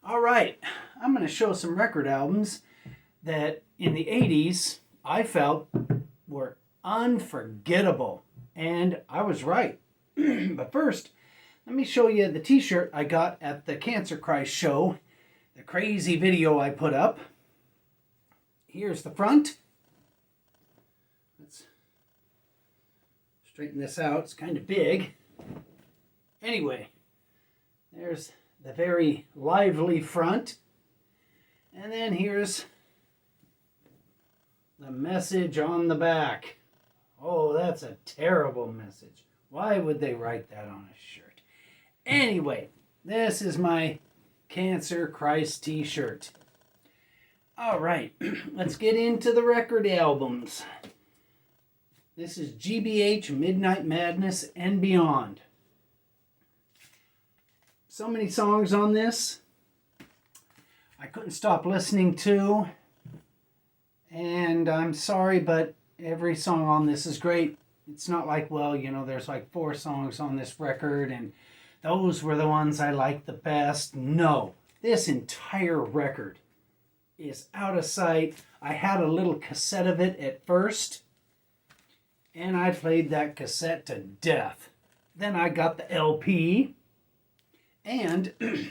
All right, I'm going to show some record albums that in the 80s I felt were unforgettable. And I was right. But first, let me show you the t-shirt I got at the Cancer Christ show, the crazy video I put up. Here's the front. Let's straighten this out. It's kind of big. Anyway, there's the very lively front. And then here's the message on the back. Oh, that's a terrible message. Why would they write that on a shirt? Anyway, this is my Cancer Christ t-shirt. All right, let's get into the record albums. This is GBH, Midnight Madness, and Beyond. So many songs on this I couldn't stop listening to, and I'm sorry, but every song on this is great. It's not like, well, you know, there's like 4 songs on this record and those were the ones I liked the best. No, this entire record is out of sight. I had a little cassette of it at first, and I played that cassette to death. Then I got the LP, and I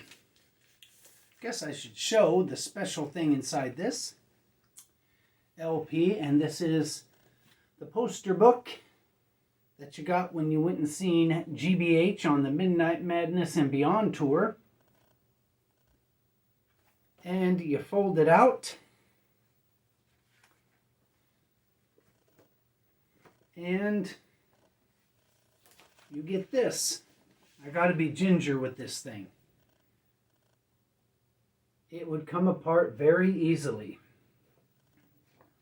guess I should show the special thing inside this LP, and this is the poster book that you got when you went and seen GBH on the Midnight Madness and Beyond tour. And you fold it out, and you get this. I got to be ginger with this thing. It would come apart very easily.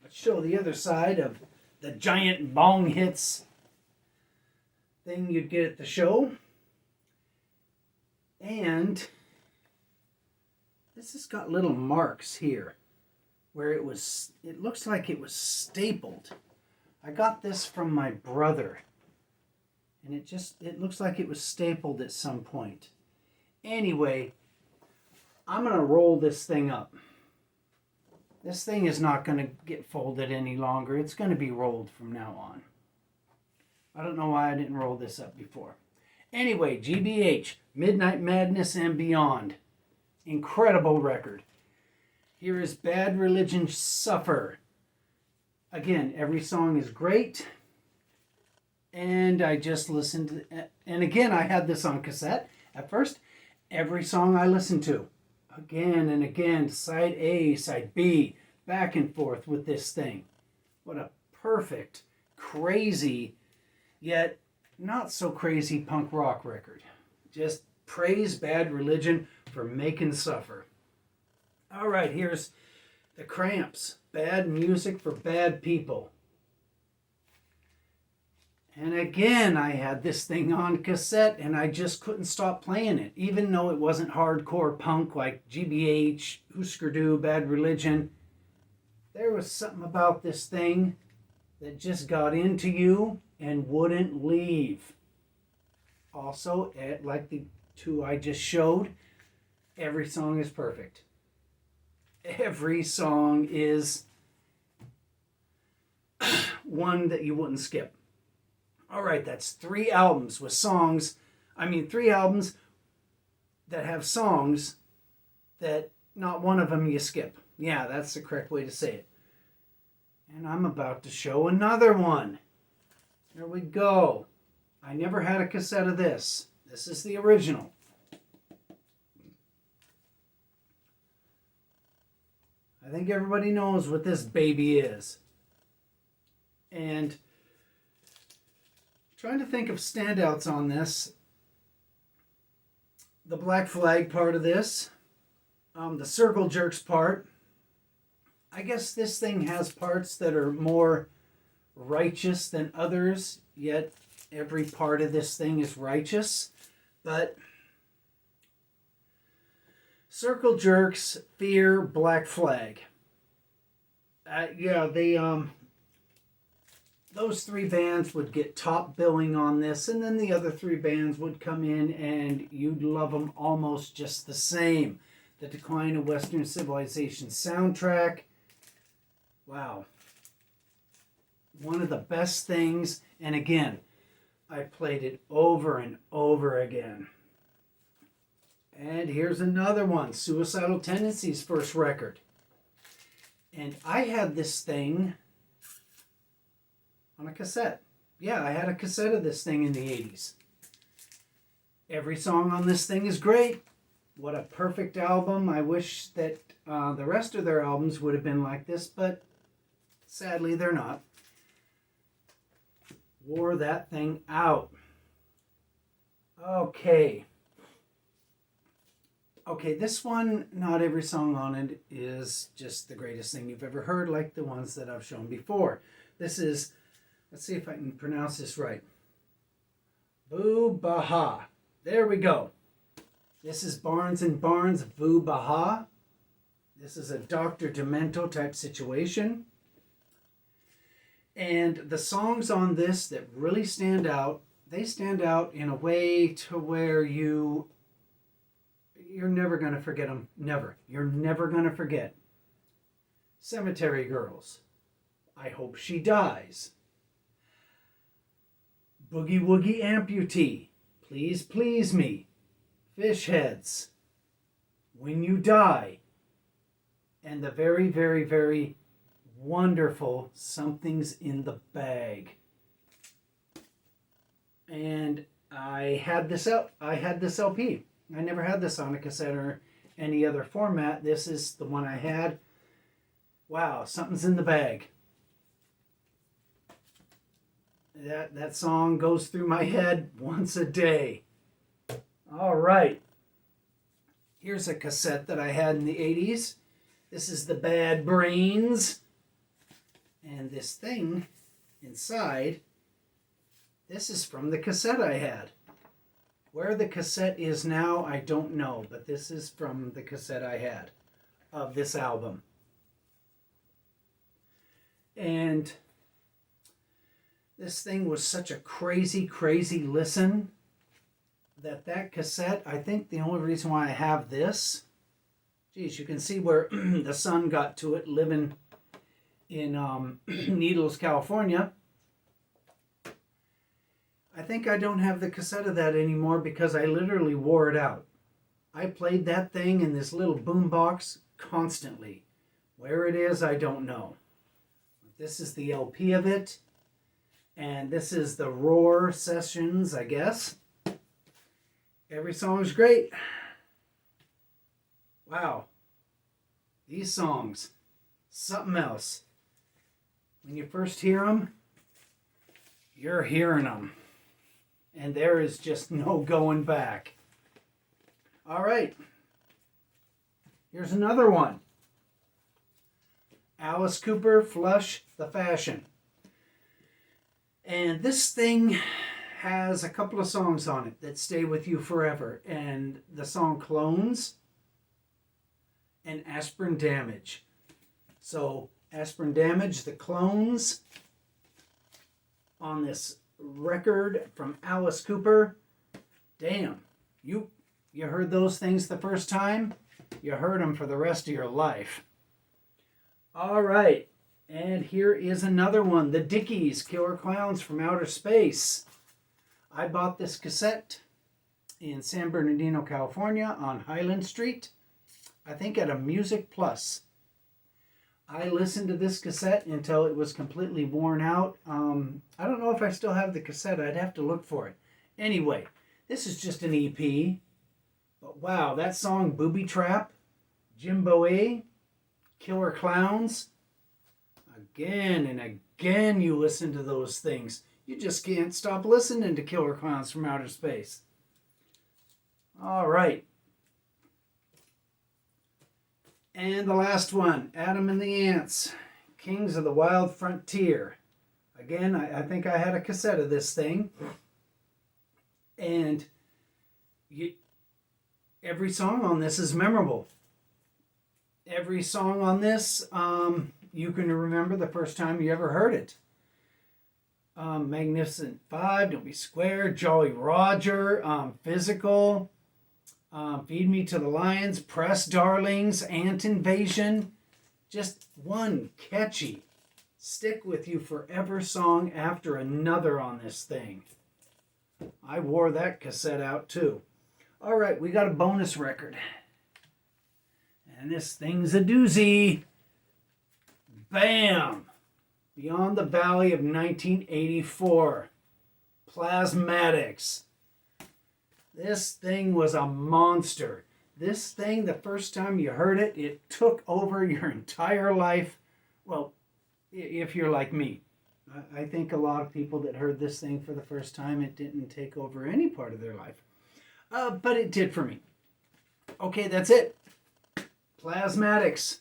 Let's show the other side of the giant bong hits thing you'd get at the show. And this has got little marks here where it looks like it was stapled. I got this from my brother, and it looks like it was stapled at some point. Anyway, I'm going to roll this thing up. This thing is not going to get folded any longer. It's going to be rolled from now on. I don't know why I didn't roll this up before. Anyway, GBH, Midnight Madness and Beyond. Incredible record. Here is Bad Religion, Suffer. Again, every song is great. And I just listened to, and again, I had this on cassette at first. Every song I listened to, again and again, side A, side B, back and forth with this thing. What a perfect, crazy, yet not so crazy punk rock record. Just praise Bad Religion for making suffer. All right, here's the Cramps, Bad Music for Bad People. And again, I had this thing on cassette, and I just couldn't stop playing it, even though it wasn't hardcore punk like GBH, Husker Du, Bad Religion. There was something about this thing that just got into you and wouldn't leave. Also, like the 2 I just showed, every song is perfect. Every song is one that you wouldn't skip. All right, that's 3 albums with songs. 3 albums that have songs that not one of them you skip. Yeah, that's the correct way to say it. And I'm about to show another one. There we go. I never had a cassette of this. This is the original. I think everybody knows what this baby is. And trying to think of standouts on this. The Black Flag part of this. The Circle Jerks part. I guess this thing has parts that are more righteous than others, yet every part of this thing is righteous. But Circle Jerks, Fear, Black Flag. Those 3 bands would get top billing on this, and then the other 3 bands would come in and you'd love them almost just the same. The Decline of Western Civilization soundtrack. Wow. One of the best things. And again, I played it over and over again. And here's another one. Suicidal Tendencies' first record. And I had this thing on a cassette. Yeah, I had a cassette of this thing in the 80s. Every song on this thing is great. What a perfect album. I wish that the rest of their albums would have been like this, but sadly they're not. Wore that thing out. Okay, this one, not every song on it is just the greatest thing you've ever heard, like the ones that I've shown before. This is, let's see if I can pronounce this right. Vu Baha. There we go. This is Barnes and Barnes Vu Baha. This is a Dr. Demento type situation. And the songs on this that really stand out, they stand out in a way to where you're never going to forget them. Never. You're never going to forget. Cemetery Girls. I Hope She Dies. Boogie Woogie Amputee. Please Please Me. Fish Heads. When You Die. And the very, very, very wonderful Something's in the Bag. And I had this LP. I never had this on a cassette or any other format. This is the one I had. Wow, Something's in the Bag. That song goes through my head once a day. All right. Here's a cassette that I had in the 80s. This is the Bad Brains. And this thing inside, this is from the cassette I had. Where the cassette is now, I don't know, but this is from the cassette I had of this album. And this thing was such a crazy, crazy listen that cassette, I think the only reason why I have this, geez, you can see where the sun got to it living in Needles, California. I think I don't have the cassette of that anymore because I literally wore it out. I played that thing in this little boombox constantly. Where it is, I don't know. This is the LP of it. And this is the Roar sessions, I guess. Every song is great. Wow. These songs, something else. When you first hear them, you're hearing them. And there is just no going back. All right. Here's another one. Alice Cooper, Flush the Fashion. And this thing has a couple of songs on it that stay with you forever. And the song Clones and Aspirin Damage. So Aspirin Damage, the Clones on this record from Alice Cooper. Damn, you heard those things the first time, you heard them for the rest of your life. All right, and here is another one, the Dickies, Killer Clowns from Outer Space. I bought this cassette in San Bernardino, California on Highland Street, I think at a Music Plus. I listened to this cassette until it was completely worn out. I don't know if I still have the cassette. I'd have to look for it. Anyway, this is just an EP. But wow, that song, Booby Trap, Jimbo A, Killer Clowns. Again and again you listen to those things. You just can't stop listening to Killer Clowns from Outer Space. All right. And the last one, Adam and the Ants, Kings of the Wild Frontier. Again, I think I had a cassette of this thing. And every song on this is memorable. Every song on this, you can remember the first time you ever heard it. Magnificent Five, Don't Be Square, Jolly Roger, Physical. Feed Me to the Lions, Press Darlings, Ant Invasion. Just one catchy, stick with you forever song after another on this thing. I wore that cassette out too. All right, we got a bonus record. And this thing's a doozy. Bam! Beyond the Valley of 1984. Plasmatics. This thing was a monster. This thing, the first time you heard it, it took over your entire life. Well, if you're like me. I think a lot of people that heard this thing for the first time, it didn't take over any part of their life. But it did for me. Okay, that's it. Plasmatics.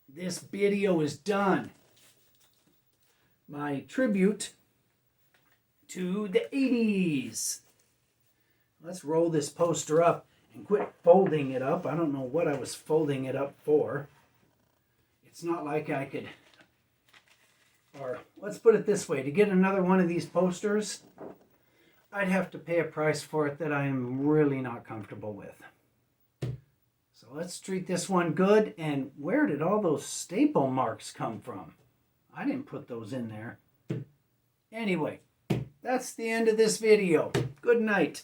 This video is done. My tribute to the 80s. Let's roll this poster up and quit folding it up. I don't know what I was folding it up for. It's not like I could... Or let's put it this way. To get another one of these posters, I'd have to pay a price for it that I'm really not comfortable with. So let's treat this one good. And where did all those staple marks come from? I didn't put those in there. Anyway, that's the end of this video. Good night.